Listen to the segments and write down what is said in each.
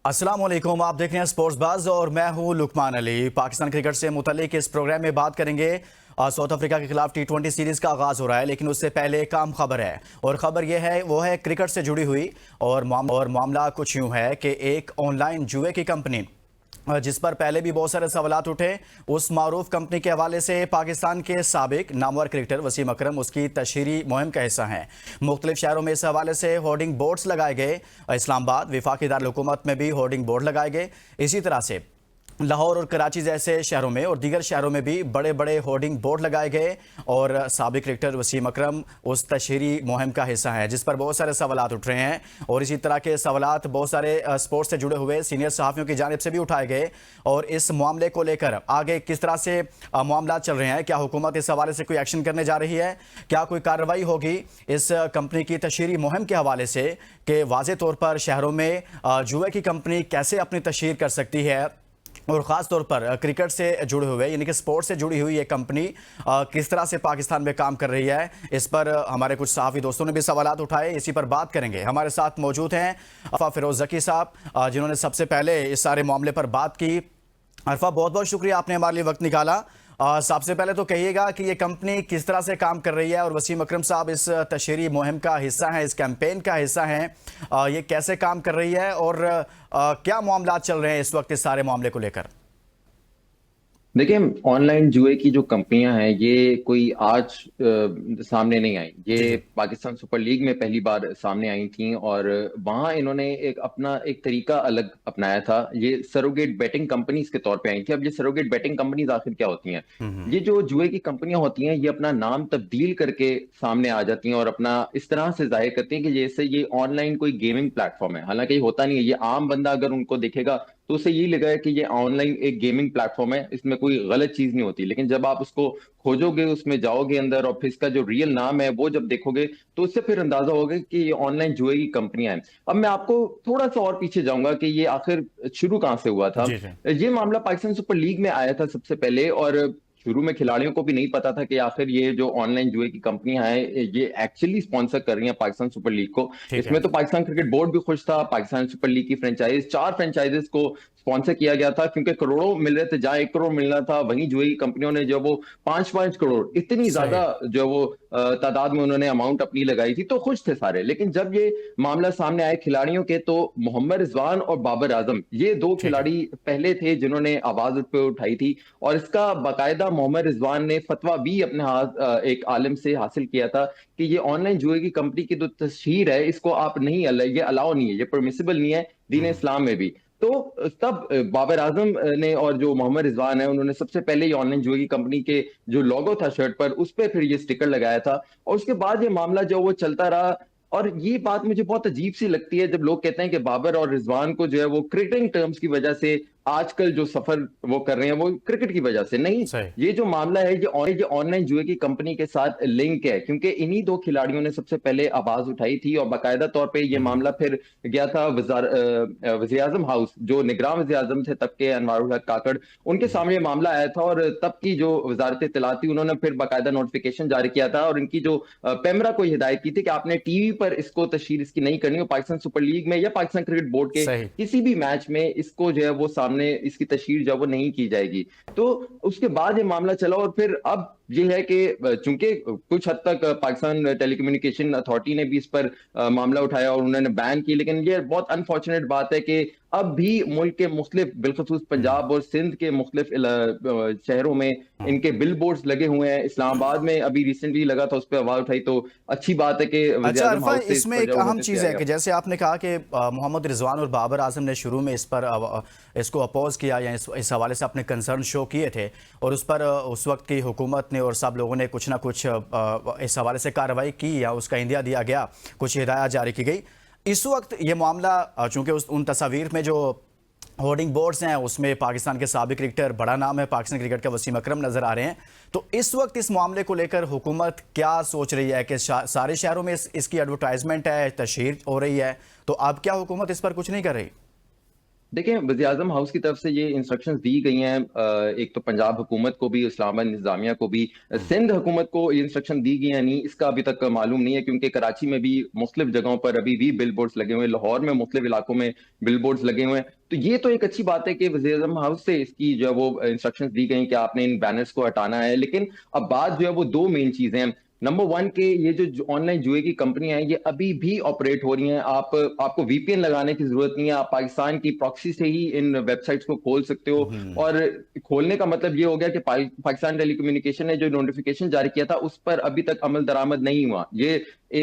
अस्सलाम वालेकुम, आप देख रहे हैं स्पोर्ट्स बाज और मैं हूं लुकमान अली। पाकिस्तान क्रिकेट से मुतल्लिक इस प्रोग्राम में बात करेंगे। साउथ अफ्रीका के खिलाफ T20 सीरीज का आगाज हो रहा है, लेकिन उससे पहले एक आम खबर है और खबर यह है वो है क्रिकेट से जुड़ी हुई। और मामला कुछ यूं है कि एक ऑनलाइन जुए की कंपनी जिस पर पहले भी बहुत सारे सवालात उठे, उस मारूफ कंपनी के हवाले से पाकिस्तान के साबिक नामवर क्रिकेटर वसीम अकरम उसकी तशहीरी मुहिम का हिस्सा हैं। मुख्तलिफ शहरों में इस हवाले से होर्डिंग बोर्ड्स लगाए गए। इस्लामाबाद वफाकी दारुल-हुकूमत में भी होर्डिंग बोर्ड लगाए गए। इसी तरह से लाहौर और कराची जैसे शहरों में और दीगर शहरों में भी बड़े बड़े होर्डिंग बोर्ड लगाए गए और साबिक क्रिकेटर वसीम अकरम उस तशहीरी मुहिम का हिस्सा है, जिस पर बहुत सारे सवालात उठ रहे हैं। और इसी तरह के सवालात बहुत सारे स्पोर्ट्स से जुड़े हुए सीनियर सहाफ़ियों की जानिब से भी उठाए गए। और इस मामले को लेकर आगे किस तरह से मामला चल रहे हैं, क्या हुकूमत इस हवाले से कोई एक्शन करने जा रही है, क्या कोई कार्रवाई होगी इस कंपनी की तशहीरी मुहिम के हवाले से कि वाज़े तौर पर शहरों में जुए की कंपनी कैसे अपनी तशहीर कर सकती है, और ख़ास तौर पर क्रिकेट से जुड़े हुए यानी कि स्पोर्ट्स से जुड़ी हुई ये कंपनी किस तरह से पाकिस्तान में काम कर रही है। इस पर हमारे कुछ सहाफ़ी दोस्तों ने भी सवालात उठाए, इसी पर बात करेंगे। हमारे साथ मौजूद हैं अरफा फिरोज़ ज़की साहब, जिन्होंने सबसे पहले इस सारे मामले पर बात की। अरफा, बहुत बहुत शुक्रिया, आपने हमारे लिए वक्त निकाला। सबसे पहले तो कहिएगा कि ये कंपनी किस तरह से काम कर रही है और वसीम अकरम साहब इस तशहीरी मुहिम का हिस्सा हैं, इस कैंपेन का हिस्सा हैं। ये कैसे काम कर रही है और क्या मामला चल रहे हैं इस वक्त इस सारे मामले को लेकर? देखिए, ऑनलाइन जुए की जो कंपनियां हैं ये कोई आज सामने नहीं आई। जी ये जी। पाकिस्तान सुपर लीग में पहली बार सामने आई थी और वहां इन्होंने एक अपना एक तरीका अलग अपनाया था। ये सरोगेट बेटिंग कंपनीज के तौर पे आई थी। अब ये सरोगेट बेटिंग कंपनीज आखिर क्या होती हैं? हम्म। ये जो जुए की कंपनियां होती हैं ये अपना नाम तब्दील करके सामने आ जाती हैं और अपना इस तरह से जाहिर करती हैं कि जैसे ये ऑनलाइन कोई गेमिंग प्लेटफॉर्म है। हालांकि ये होता नहीं है। ये आम बंदा अगर उनको देखेगा तो उसे यही लगा है कि ये ऑनलाइन एक गेमिंग प्लेटफॉर्म है, इसमें कोई गलत चीज नहीं होती। लेकिन जब आप उसको खोजोगे, उसमें जाओगे अंदर और फिर इसका जो रियल नाम है वो जब देखोगे तो उससे फिर अंदाजा होगा कि ये ऑनलाइन जुए की कंपनियां हैं। अब मैं आपको थोड़ा सा और पीछे जाऊंगा कि ये आखिर शुरू कहां से हुआ था। जी जी। ये मामला पाकिस्तान सुपर लीग में आया था सबसे पहले और शुरू में खिलाड़ियों को भी नहीं पता था कि आखिर ये जो ऑनलाइन जुए की कंपनियां हैं ये एक्चुअली स्पॉन्सर कर रही हैं पाकिस्तान सुपर लीग को। ठीक है। इसमें तो पाकिस्तान क्रिकेट बोर्ड भी खुश था। पाकिस्तान सुपर लीग की फ्रेंचाइज, 4 फ्रेंचाइजेस को स्पॉन्सर किया गया था क्योंकि करोड़ों मिल रहे थे। जहां 1 करोड़ मिलना था वहीं जुए की कंपनियों ने जो वो 5-5 करोड़, इतनी सही। ज्यादा जो वो तादाद में उन्होंने अमाउंट अपनी लगाई थी, तो खुश थे सारे। लेकिन जब ये मामला सामने आए खिलाड़ियों के, तो मोहम्मद रिजवान और बाबर आजम ये दो ठीक है। खिलाड़ी पहले थे जिन्होंने आवाज उस पर उठाई थी। और इसका बाकायदा मोहम्मद रिजवान ने फतवा भी अपने हाथ एक आलिम से हासिल किया था कि ये ऑनलाइन जुए की कंपनी की जो तशहीर है इसको आप नहीं, ये अलाउ नहीं है, ये परमिसिबल नहीं है दीन हम्म। इस्लाम में भी। तो तब बाबर आजम ने और जो मोहम्मद रिजवान है उन्होंने सबसे पहले ये ऑनलाइन जुए की कंपनी के जो लोगो था शर्ट पर उस पर फिर ये स्टिकर लगाया था। और उसके बाद ये मामला जो वो चलता रहा। और ये बात मुझे बहुत अजीब सी लगती है जब लोग कहते हैं कि बाबर और रिजवान को जो है वो क्रिकेटिंग टर्म्स की वजह से आजकल जो सफर वो कर रहे हैं वो क्रिकेट की वजह से नहीं। सही। ये जो मामला है ये ऑनलाइन जुए की कंपनी के साथ लिंक है क्योंकि इन्हीं दो खिलाड़ियों ने सबसे पहले आवाज उठाई थी और बाकायदा तौर पे ये हम्म। मामला फिर गया था वज़ीर आज़म हाउस। जो निगरान वज़ीर आज़म थे तब के, अनवारुल हक काकड़, उनके जी। सामने ये मामला आया था। और तब की जो वजारत इत्तलात थी उन्होंने फिर बाकायदा नोटिफिकेशन जारी किया था और इनकी जो पेमरा को हिदायत की थी कि आपने टीवी पर इसको तशहीर इसकी नहीं करनी हो, पाकिस्तान सुपर लीग में या पाकिस्तान क्रिकेट बोर्ड के सही। किसी भी मैच में इसको जो है वो सामने इसकी तशहीर जो है वो नहीं की जाएगी। तो उसके बाद ये मामला चला और फिर अब ये है कि चूंकि कुछ हद तक पाकिस्तान टेलीकम्युनिकेशन अथॉरिटी ने भी इस पर मामला उठाया और उन्होंने बैन की। लेकिन ये बहुत अनफॉर्चुनेट बात है कि अब भी मुल्क के मुख्तलिफ, बिलखसूस हम्म। पंजाब और सिंध के मुख्तलिफ शहरों में हम्म। इनके बिल बोर्ड्स लगे हुए हैं। इस्लामाबाद में अभी रिसेंटली लगा था, उस पर आवाज उठाई, तो अच्छी बात है कि वज़ीर अच्छा आज़म अरफा, हाउस से इस इसमें पर एक जो अहम नोटिस चीज़ दिया है गया। कि जैसे आपने कहा कि मोहम्मद रिजवान और बाबर आजम ने शुरू में इस पर इसको अपोज किया या इस हवाले से अपने कंसर्न शो किए थे और उस पर उस वक्त की हुकूमत ने और सब लोगों ने कुछ ना कुछ इस हवाले से कार्रवाई की या उसका इंदिया दिया गया, कुछ हिदायत जारी की गई। इस वक्त ये मामला चूंकि उन तस्वीर में जो होर्डिंग बोर्ड्स हैं उसमें पाकिस्तान के साबिक क्रिकेटर, बड़ा नाम है पाकिस्तान क्रिकेट का, वसीम अकरम नजर आ रहे हैं। तो इस वक्त इस मामले को लेकर हुकूमत क्या सोच रही है कि सारे शहरों में इसकी एडवर्टाइजमेंट है, तशहीर हो रही है, तो अब क्या हुकूमत इस पर कुछ नहीं कर रही? देखिए, वज़ीर-ए-आज़म हाउस की तरफ से ये इंस्ट्रक्शंस दी गई हैं, एक तो पंजाब हुकूमत को भी, इस्लामाबाद इंतज़ामिया को भी, सिंध हुकूमत को ये इंस्ट्रक्शन दी गई है नहीं, इसका अभी तक मालूम नहीं है, क्योंकि कराची में भी मुख्तलिफ जगहों पर अभी भी बिल बोर्ड्स लगे हुए हैं, लाहौर में मुख्तलिफ इलाकों में बिल बोर्ड्स लगे हुए हैं। तो ये तो एक अच्छी बात है कि वज़ीर-ए-आज़म हाउस से इसकी जो है वो इंस्ट्रक्शंस दी गई हैं कि आपने इन बैनर्स को हटाना है। लेकिन अब बात जो है वो 2 मेन चीज़ें हैं। नंबर 1 के ये जो ऑनलाइन जुए की कंपनियां हैं, ये अभी भी ऑपरेट हो रही हैं। आपको वीपीएन लगाने की जरूरत नहीं है, आप पाकिस्तान की प्रॉक्सी से ही इन वेबसाइट्स को खोल सकते हो। और खोलने का मतलब ये हो गया कि पाकिस्तान टेलीकम्युनिकेशन ने जो नोटिफिकेशन जारी किया था उस पर अभी तक अमल दरामद नहीं हुआ।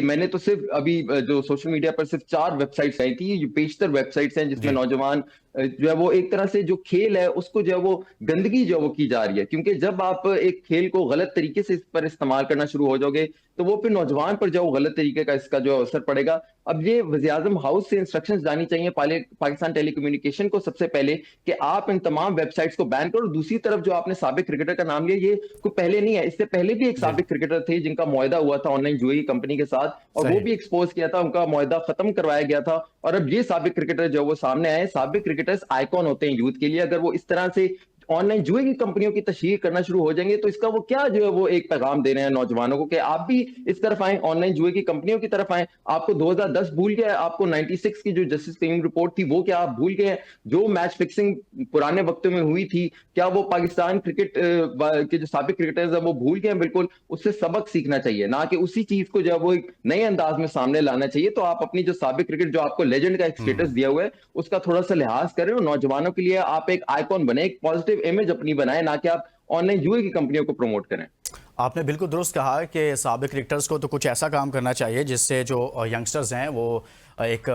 मैंने तो सिर्फ अभी जो सोशल मीडिया पर सिर्फ 4 वेबसाइट्स आई थी, ये पेशतर वेबसाइट्स हैं जिसमें जी। नौजवान जो है वो एक तरह से जो खेल है उसको जो है वो गंदगी जो है वो की जा रही है, क्योंकि जब आप एक खेल को गलत तरीके से इस पर इस्तेमाल करना शुरू हो जाओगे तो वो फिर नौजवान पर जो गलत तरीके का इसका जो असर पड़ेगा। अब ये वज़ीर-ए-आज़म हाउस से इंस्ट्रक्शंस जानी चाहिए पाकिस्तान टेलीकम्युनिकेशन को सबसे पहले कि आप इन तमाम वेबसाइट्स को बैन करो। दूसरी तरफ जो आपने साबिक क्रिकेटर का नाम लिया, ये कोई पहले नहीं है, इससे पहले भी एक जी। साबिक क्रिकेटर थे जिनका मुआहदा हुआ था ऑनलाइन जुए की कंपनी के साथ, और वो सही। भी एक्सपोज किया था, उनका मुआहदा खत्म करवाया गया था। और अब ये साबिक क्रिकेटर जो वो सामने आए, साबिक क्रिकेटर्स आइकॉन होते हैं यूथ के लिए। अगर वो इस तरह से ऑनलाइन जुए की कंपनियों की तशहीर करना शुरू हो जाएंगे तो इसका वो क्या जो है वो एक पैगाम दे रहे हैं नौजवानों को कि आप भी इस तरफ आए, ऑनलाइन जुए की कंपनियों की तरफ आए। आपको 2010 भूल गए, आपको 96 की जो जस्टिस टीम रिपोर्ट थी वो क्या आप भूल गए हैं? जो मैच फिक्सिंग पुराने वक्तों में हुई थी, क्या वो पाकिस्तान क्रिकेट के जो साबिक क्रिकेटर्स है वो भूल गए हैं? बिल्कुल उससे सबक सीखना चाहिए, ना कि उसी चीज को जो है वो एक नए अंदाज में सामने लाना चाहिए। तो आप अपनी जो साबिक क्रिकेट जो आपको लेजेंड का एक स्टेटस दिया हुआ है उसका थोड़ा सा लिहाज करें, और नौजवानों के लिए आप एक आइकॉन बने, एक पॉजिटिव इमेज अपनी बनाएं, ना कि आप ऑनलाइन जुए की कंपनियों को प्रमोट करें। आपने बिल्कुल दुरुस्त कहा कि साबिक क्रिकेटर्स को तो कुछ ऐसा काम करना चाहिए जिससे जो यंगस्टर्स हैं वो एक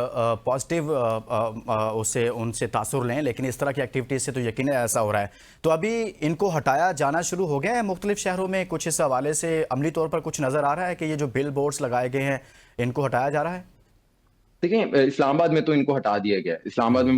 पॉजिटिव उससे उनसे तासुर लें, लेकिन इस तरह की एक्टिविटीज़ से तो यकीनन ऐसा हो रहा है। तो अभी इनको हटाया जाना शुरू हो गया है मुख्तलिफ शहरों में, कुछ इस हवाले से अमली तौर पर कुछ नज़र आ रहा है कि ये जो बिल बोर्ड्स लगाए गए हैं इनको हटाया जा रहा है? देखिए, इस्लामाबाद में तो इनको हटा दिया गया है। इस्लामाबाद में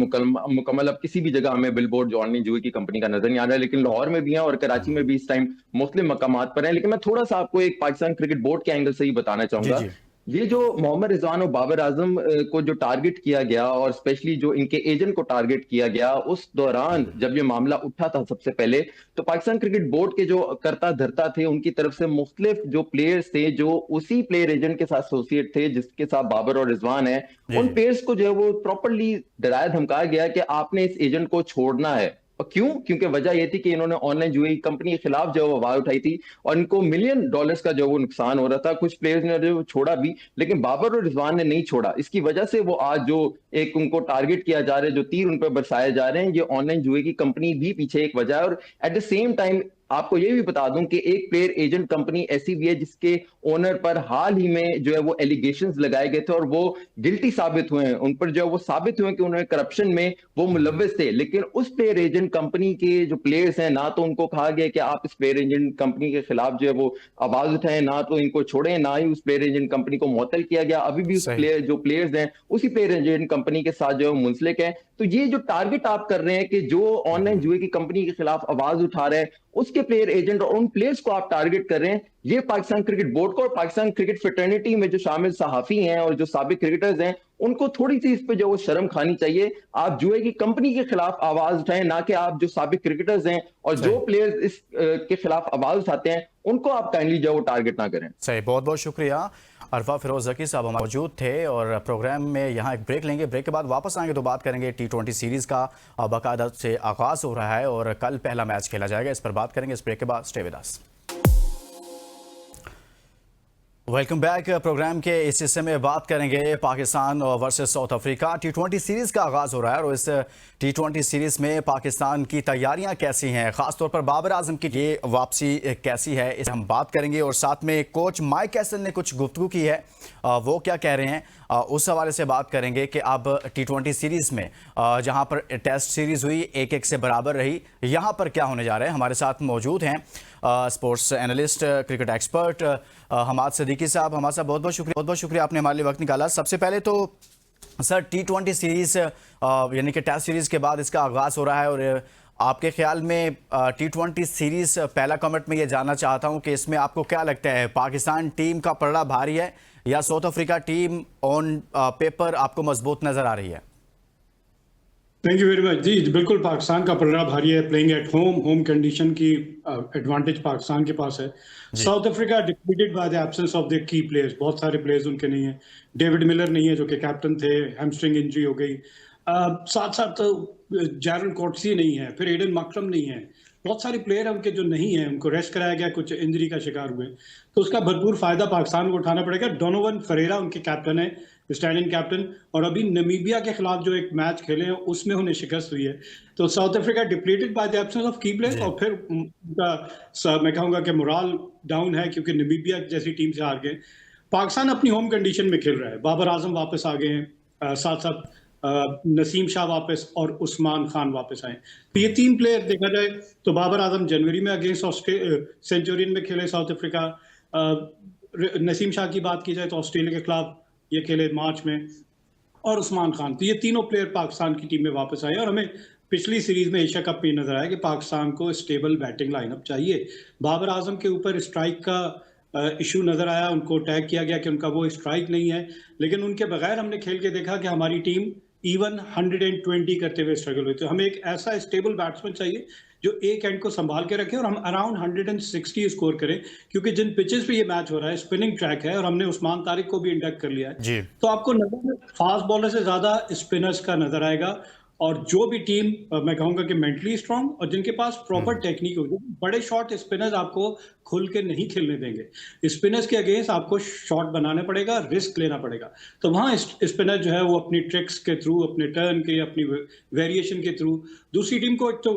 मुकम्मल अब किसी भी जगह हमें बिलबोर्ड जो ऑनलाइन जुए की कंपनी का नजर नहीं आ रहा है, लेकिन लाहौर में भी है और कराची में भी इस टाइम मुख्तलिफ मकामात पर है। लेकिन मैं थोड़ा सा आपको एक पाकिस्तान क्रिकेट बोर्ड के एंगल से ही बताना जी चाहूंगा। जी। ये जो मोहम्मद रिजवान और बाबर आजम को जो टारगेट किया गया, और स्पेशली जो इनके एजेंट को टारगेट किया गया, उस दौरान जब ये मामला उठा था सबसे पहले, तो पाकिस्तान क्रिकेट बोर्ड के जो कर्ता धर्ता थे उनकी तरफ से मुख्तलिफ जो प्लेयर्स थे जो उसी प्लेयर एजेंट के साथ एसोसिएट थे जिसके साथ बाबर और रिजवान है, जी उन जी। प्लेयर्स को जो है वो प्रॉपरली डराया धमकाया गया कि आपने इस एजेंट को छोड़ना है। और क्यों? क्योंकि वजह ये थी कि इन्होंने ऑनलाइन जुए की कंपनी के खिलाफ जो है वो आवाज उठाई थी, और इनको मिलियन डॉलर्स का जो वो नुकसान हो रहा था। कुछ प्लेयर्स ने जो छोड़ा भी, लेकिन बाबर और रिजवान ने नहीं छोड़ा। इसकी वजह से वो आज जो एक उनको टारगेट किया जा रहा है, जो तीर उन पर बरसाए जा रहे हैं, ये ऑनलाइन जुए की कंपनी भी पीछे एक वजह है। और एट द सेम टाइम आपको ये भी बता दूं कि एक प्लेयर एजेंट कंपनी ऐसी भी है जिसके ओनर पर हाल ही में जो है वो एलिगेशंस लगाए गए थे, और वो गिल्टी साबित हुए हैं, उन पर जो है वो साबित हुए कि उन्होंने करप्शन में वो मुलव्वस थे। लेकिन उस प्लेयर एजेंट कंपनी के जो प्लेयर्स हैं, ना तो उनको कहा गया कि आप इस प्लेयर एजेंट कंपनी के खिलाफ जो है वो आवाज उठाएं, ना तो इनको छोड़ें, ना ही उस प्लेयर एजेंट कंपनी को मुअत्तल किया गया। अभी भी उस सही। प्लेयर जो प्लेयर्स हैं उसी प्लेयर एजेंट कंपनी के साथ जो है मुंसलिक है। तो ये जो टारगेट आप कर रहे हैं कि जो ऑनलाइन जुए की कंपनी के खिलाफ आवाज उठा रहे हैं उसके प्लेयर एजेंट और उन प्लेयर्स को आप टारगेट कर रहे हैं, ये पाकिस्तान क्रिकेट बोर्ड को और पाकिस्तान क्रिकेट फ्रेटर्निटी में जो शामिल सहाफी हैं और जो साबिक क्रिकेटर्स हैं उनको थोड़ी सी इस पे जो वो शर्म खानी चाहिए। आप जुए की कंपनी के खिलाफ आवाज उठाएं, ना कि आप जो साबिक क्रिकेटर्स हैं और जो सही। प्लेयर्स इस के खिलाफ आवाज उठाते हैं उनको आप काइंडली जो वो टारगेट ना करें। सही, बहुत बहुत शुक्रिया। अरफा फिरोज जकी साहब हमारे मौजूद थे और प्रोग्राम में यहाँ एक ब्रेक लेंगे, ब्रेक के बाद वापस आएंगे तो बात करेंगे T20 सीरीज़ का बाकायदा से आगाज़ हो रहा है और कल पहला मैच खेला जाएगा, इस पर बात करेंगे इस ब्रेक के बाद। Stay with us. Welcome back. Program के इस हिस्से में बात करेंगे Pakistan versus South Africa. T20 series का आगाज़ हो रहा है और इस T20 सीरीज़ में पाकिस्तान की तैयारियां कैसी हैं, ख़ासतौर पर बाबर आजम की ये वापसी कैसी है, इस हम बात करेंगे। और साथ में कोच माइक हैसन ने कुछ गुफ्तगू की है, वो क्या कह रहे हैं उस हवाले से बात करेंगे कि अब T20 सीरीज़ में जहां पर टेस्ट सीरीज़ हुई 1-1 से बराबर रही, यहां पर क्या होने जा रहा है। हमारे साथ मौजूद हैं sports analyst, cricket expert Hamad Siddiqui साहब। हमाद साहब, बहुत बहुत शुक्रिया आपने हमारे लिए वक्त निकाला। सबसे पहले तो सर, T20 सीरीज़ यानी कि टेस्ट सीरीज़ के बाद इसका आगाज़ हो रहा है और आपके ख्याल में T20 सीरीज़ पहला कमेंट में ये जानना चाहता हूँ कि इसमें आपको क्या लगता है, पाकिस्तान टीम का पलड़ा भारी है या South Africa team on paper आपको मजबूत नज़र आ रही है? थैंक यू वेरी मच जी। बिल्कुल पाकिस्तान का पलड़ा भारी है। Playing at home, home condition की एडवांटेज पाकिस्तान के पास है। जी। South Africa depleted by the absence of the key players. बहुत सारे प्लेयर्स उनके नहीं है। डेविड मिलर नहीं है जो कि कैप्टन थे, हैमस्ट्रिंग इंजरी हो गई। साथ साथ जैरन कॉट्सी नहीं है, फिर एडन मकरम नहीं है। बहुत सारे प्लेयर उनके जो नहीं है, उनको रेस्ट कराया गया, कुछ इंजरी का शिकार हुए, तो उसका भरपूर फायदा पाकिस्तान को उठाना पड़ेगा। डोनोवन फरेरा उनके कैप्टन है, स्टैंडिंग कैप्टन, और अभी नमीबिया के खिलाफ जो एक मैच खेले हैं उसमें उन्हें शिकस्त हुई है। तो south Africa depleted by the absence of की प्लेयर्स, जी। और फिर उनका मैं कहूंगा कि मोराल डाउन है क्योंकि नमीबिया जैसी टीम से हार गए। पाकिस्तान अपनी होम कंडीशन में खेल रहा है। बाबर आजम वापस आ गए हैं, साथ साथ नसीम शाह वापस और उस्मान खान वापस आए। तो ये तीन प्लेयर देखा जाए तो बाबर आजम जनवरी में अगेंस्ट सेंचुरियन में खेले साउथ अफ्रीका। नसीम शाह की बात की जाए तो ऑस्ट्रेलिया के खिलाफ ये खेले मार्च में, और उस्मान खान। तो ये तीनों प्लेयर पाकिस्तान की टीम में वापस आए, और हमें पिछली सीरीज में एशिया कप में नजर आया कि पाकिस्तान को स्टेबल बैटिंग लाइनअप चाहिए। बाबर आजम के ऊपर स्ट्राइक का इशू नजर आया, उनको टैग किया गया कि उनका वो स्ट्राइक नहीं है, लेकिन उनके बगैर हमने खेल के देखा कि हमारी टीम इवन 120 करते हुए स्ट्रगल हुई। तो हमें एक ऐसा स्टेबल बैट्समैन चाहिए जो एक एंड को संभाल के रखे और हम अराउंड 160 स्कोर करें, क्योंकि जिन पिचेस पे ये मैच हो रहा है स्पिनिंग ट्रैक है, और हमने उस्मान तारिक को भी इंडक्ट कर लिया है। जी। तो आपको नजर फास्ट बॉलर से ज्यादा स्पिनर्स का नजर आएगा, और जो भी टीम मैं कहूंगा कि मेंटली स्ट्रांग और जिनके पास प्रॉपर टेक्निक होगी, बड़े शॉट स्पिनर्स आपको खुल के नहीं खेलने देंगे। स्पिनर्स के अगेंस्ट आपको शॉट बनाना पड़ेगा, रिस्क लेना पड़ेगा। तो वहां स्पिनर जो है वो अपनी ट्रिक्स के थ्रू, अपने टर्न के, अपनी वेरिएशन के थ्रू दूसरी टीम को एक तो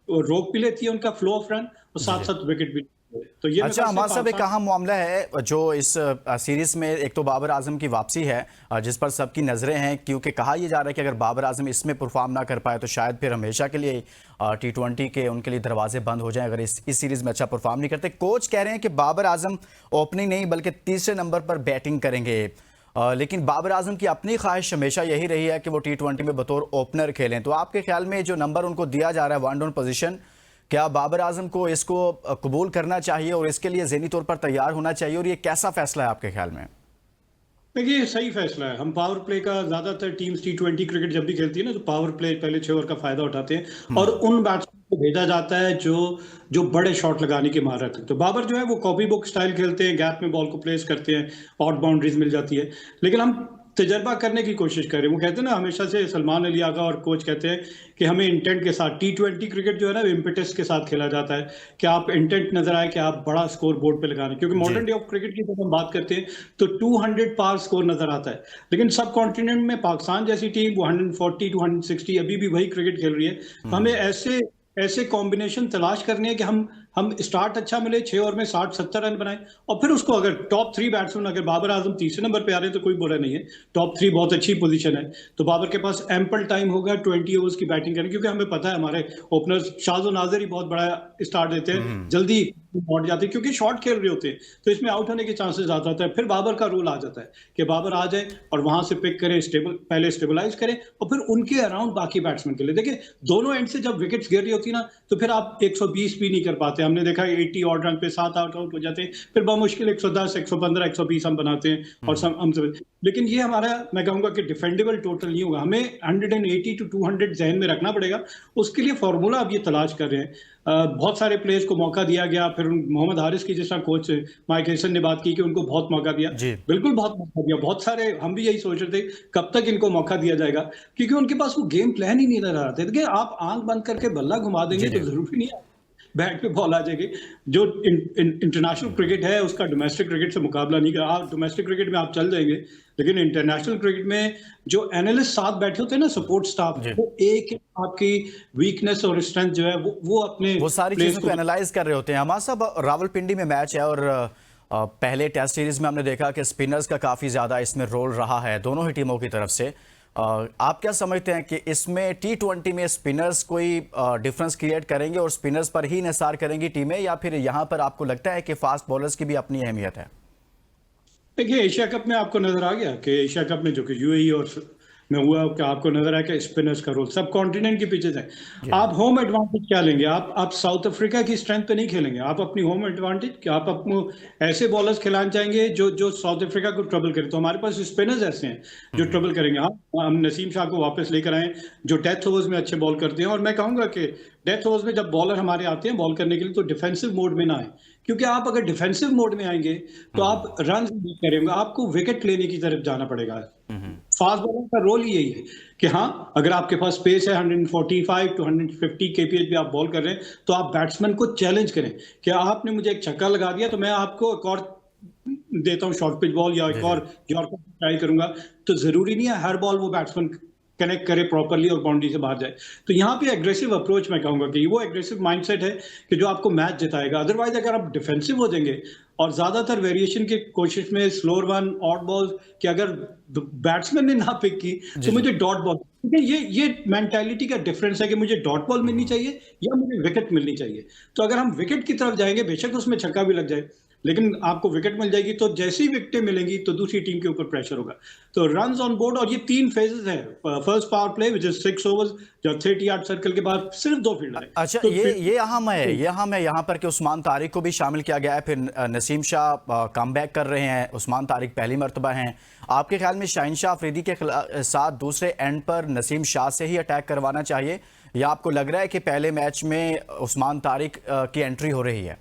रोक भी लेती है उनका फ्लो ऑफ रन, और साथ साथ विकेट भी। तो ये अच्छा हमारा साहब, एक अहम मामला है जो इस सीरीज में, एक तो बाबर आजम की वापसी है जिस पर सबकी नज़रें हैं, क्योंकि कहा यह जा रहा है कि अगर बाबर आजम इसमें परफॉर्म ना कर पाए तो शायद फिर हमेशा के लिए T20 के उनके लिए दरवाजे बंद हो जाएं अगर इस सीरीज में अच्छा परफॉर्म नहीं करते। कोच कह रहे हैं कि बाबर आजम ओपनिंग नहीं बल्कि तीसरे नंबर पर बैटिंग करेंगे, लेकिन बाबर आजम की अपनी ख्वाहिश हमेशा यही रही है कि वो T20 में बतौर ओपनर खेलें। तो आपके ख्याल में जो नंबर उनको दिया जा रहा है वन डाउन पोजीशन, क्या बाबर आजम को इसको कबूल करना चाहिए और इसके लिए ज़हनी तौर पर तैयार होना चाहिए, और ये कैसा फैसला है आपके ख्याल में? देखिए सही फैसला है। हम पावर प्ले का, ज्यादातर टीम्स T20 क्रिकेट जब भी खेलती है ना, तो पावर प्ले पहले 6 ओवर का फायदा उठाते हैं और उन बैट्समैन को भेजा जाता है जो जो बड़े शॉट लगाने की महारत है। तो बाबर जो है वो कॉपी बुक स्टाइल खेलते हैं, गैप में बॉल को प्लेस करते हैं, आउट बाउंड्रीज मिल जाती है, लेकिन हम तजर्बा करने की कोशिश करें। वो कहते हैं ना, हमेशा से सलमान अली आगा और कोच कहते हैं कि हमें इंटेंट के साथ, T20 क्रिकेट जो है ना इम्पेटस के साथ खेला जाता है, कि आप इंटेंट नजर आए कि आप बड़ा स्कोर बोर्ड पे लगाने, क्योंकि मॉडर्न डे ऑफ क्रिकेट की जब हम बात करते हैं तो 200 पार स्कोर नजर आता है, लेकिन सब कॉन्टिनेंट में पाकिस्तान जैसी टीम वो 140 टू 160 अभी भी वही क्रिकेट खेल रही है। तो हमें ऐसे ऐसे कॉम्बिनेशन तलाश करनी है कि हम स्टार्ट अच्छा मिले, 6 ओवर में 60-70 रन बनाए, और फिर उसको अगर टॉप 3 बैट्समैन, अगर बाबर आजम तीसरे नंबर पे आ रहे हैं तो कोई बुरा नहीं है, टॉप 3 बहुत अच्छी पोजीशन है, तो बाबर के पास एम्पल टाइम होगा 20 ओवर्स की बैटिंग करने, क्योंकि हमें पता है हमारे ओपनर्स शाजो नाजर ही बहुत बड़ा स्टार्ट देते हैं, जल्दी लौट जाते हैं क्योंकि शॉट खेल रहे होते हैं, तो इसमें आउट होने के चांसेस ज्यादा होता है। फिर बाबर का रूल आ जाता है कि बाबर आ जाए और वहां से पिक करें, पहले स्टेबलाइज करें और फिर उनके अराउंड बाकी बैट्समैन के लिए। देखिए दोनों एंड से जब विकेट्स गिर रही होती ना, तो फिर आप 120 भी नहीं कर पाते। हमने देखा 80 ऑड रन पे 7 आउट हो जाते हैं, फिर मुश्किल 110, 115, 120 हम बनाते हैं और लेकिन ये हमारा, मैं कहूंगा कि डिफेंडेबल टोटल नहीं होगा। हमें 180 टू 200 जहन में रखना पड़ेगा। उसके लिए फॉर्मूला अब ये तलाश कर रहे हैं। बहुत सारे प्लेयर्स को मौका दिया गया, फिर मोहम्मद हारिस की जैसा कोच माइक हेसन ने बात की कि उनको बहुत मौका दिया, बिल्कुल बहुत मौका दिया। बहुत सारे हम भी यही सोच रहे थे कब तक इनको मौका दिया जाएगा, क्योंकि उनके पास वो गेम प्लान ही नहीं नजर आ रहा था। देखिए आप आंख बंद करके बल्ला घुमा देंगे तो जरूरी नहीं है बैट पे बॉल आ जाएगी। जो इंटरनेशनल क्रिकेट है उसका डोमेस्टिक क्रिकेट से मुकाबला नहीं कर। आप डोमेस्टिक क्रिकेट में आप चल जाएंगे, लेकिन इंटरनेशनल क्रिकेट में जो एनालिस्ट साथ बैठे होते हैं ना, सपोर्ट स्टाफ, वो एक आपकी वीकनेस और स्ट्रेंथ जो है वो अपने वो सारी चीजों को एनालाइज कर रहे होते हैं। हमारा साहब, रावलपिंडी में मैच है और पहले टेस्ट सीरीज में हमने देखा कि स्पिनर्स का काफी ज्यादा इसमें रोल रहा है दोनों ही टीमों की तरफ से। आप क्या समझते हैं कि इसमें T20 में स्पिनर्स कोई डिफरेंस क्रिएट करेंगे और स्पिनर्स पर ही इंहिसार करेंगी टीमें, या फिर यहां पर आपको लगता है कि फास्ट बॉलर्स की भी अपनी अहमियत है? देखिए एशिया कप में आपको नजर आ गया कि एशिया कप में जो कि यूएई और में हुआ कि आपको नजर आया कि स्पिनर्स का रोल सब कॉन्टिनेंट के पिचेस हैं। आप होम एडवांटेज क्या लेंगे? आप साउथ अफ्रीका की स्ट्रेंथ पे नहीं खेलेंगे, आप अपनी होम एडवांटेज आप अपने ऐसे बॉलर्स खिलाना चाहेंगे जो जो साउथ अफ्रीका को ट्रबल करे। तो हमारे पास स्पिनर्स ऐसे हैं जो ट्रबल करेंगे। हम नसीम शाह को वापस लेकर आए जो डेथ ओवर्स में अच्छे बॉल करते हैं, और मैं कहूंगा कि डेथ ओवर्स में जब बॉलर हमारे आते हैं बॉल करने के लिए तो डिफेंसिव मोड में ना आए, क्योंकि आप अगर डिफेंसिव मोड में आएंगे तो आप रन नहीं करेंगे, आपको विकेट लेने की तरफ जाना पड़ेगा। फास्ट बॉलर का रोल ही यही है कि हाँ, अगर आपके पास स्पेस है 145 टू 150 केपीएच पे आप बॉल कर रहे हैं तो आप बैट्समैन को चैलेंज करें कि आपने मुझे एक छक्का लगा दिया तो मैं आपको एक और देता हूं शॉर्ट पिच बॉल या एक और यॉर्कर ट्राई करूंगा। तो जरूरी नहीं है हर बॉल वो बैट्समैन कनेक्ट करे प्रॉपर्ली और बाउंड्री से बाहर जाए। तो यहाँ पे एग्रेसिव अप्रोच मैं कहूंगा कि वो एग्रेसिव माइंडसेट है कि जो आपको मैच जिताएगा। अदरवाइज अगर आप डिफेंसिव हो जाएंगे और ज्यादातर वेरिएशन की कोशिश में स्लोअर वन ऑड बॉल कि अगर बैट्समैन ने ना पिक की तो मुझे डॉट बॉल, ये मेंटालिटी का डिफरेंस है कि मुझे डॉट बॉल मिलनी चाहिए या मुझे विकेट मिलनी चाहिए। तो अगर हम विकेट की तरफ जाएंगे बेशक उसमें छक्का भी लग जाए लेकिन आपको विकेट मिल जाएगी, तो जैसी विकेटें मिलेंगी तो दूसरी टीम के ऊपर प्रेशर होगा। तो रन्स ऑन बोर्ड, और ये 3 फेजेस हैं। First power play which is 6 overs, जो 30 यार्ड सर्कल के बाद सिर्फ 2 फील्डर हैं। अच्छा, तो ये अहम है, ये अहम है यहाँ पर कि उस्मान तारिक को भी शामिल किया गया है, फिर नसीम शाह कम बैक कर रहे हैं, उस्मान तारिक पहली मरतबा हैं। आपके ख्याल में शाहीन शाह अफरीदी के साथ दूसरे एंड पर नसीम शाह से ही अटैक करवाना चाहिए, या आपको लग रहा है कि पहले मैच में उस्मान तारिक की एंट्री हो रही है?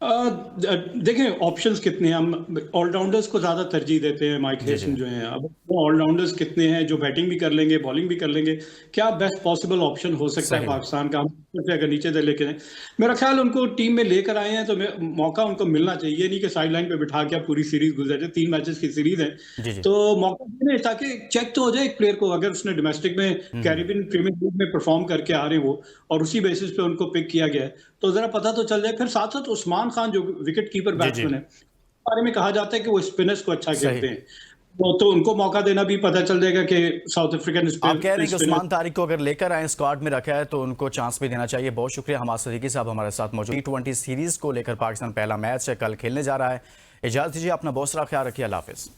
देखें ऑप्शंस कितने हैं, हम ऑलराउंडर्स को ज्यादा तरजीह देते हैं। माइक हेसन जो हैं, अब वो ऑलराउंडर्स कितने हैं जो बैटिंग भी कर लेंगे बॉलिंग भी कर लेंगे। क्या बेस्ट पॉसिबल ऑप्शन हो सकता है पाकिस्तान का? अगर नीचे से लेके जाएं, मेरा ख्याल उनको टीम में लेकर आए हैं तो मौका उनको मिलना चाहिए, नहीं कि साइड लाइन पे बिठा के आप पूरी सीरीज गुजर जाए। 3 मैचेस की सीरीज है तो मौका दें ताकि चेक तो हो जाए एक प्लेयर को, अगर उसने डोमेस्टिक में कैरिबियन प्रीमियर लीग में परफॉर्म करके आ रहे हो और उसी बेसिस पे उनको पिक किया गया है तो जरा पता तो चल जाए। फिर साथ साथ उस्मान खान जो विकेट कीपर बैट्समैन है, बारे में कहा जाता है कि वो स्पिनर्स को अच्छा खेलते हैं, तो उनको मौका देना भी पता चल जाएगा कि साउथ अफ्रीकन आप कह रहे हैं कि उस्मान तारिक को अगर लेकर आए स्क्वाड में रखा है तो उनको चांस भी देना चाहिए। बहुत शुक्रिया हमाद सदीकी साहब हमारे साथ मौजूद। T20 सीरीज को लेकर पाकिस्तान पहला मैच कल खेलने जा रहा है। इजाजत दीजिए, अपना बहुत सारा ख्याल रखिए, अल्लाह हाफिज।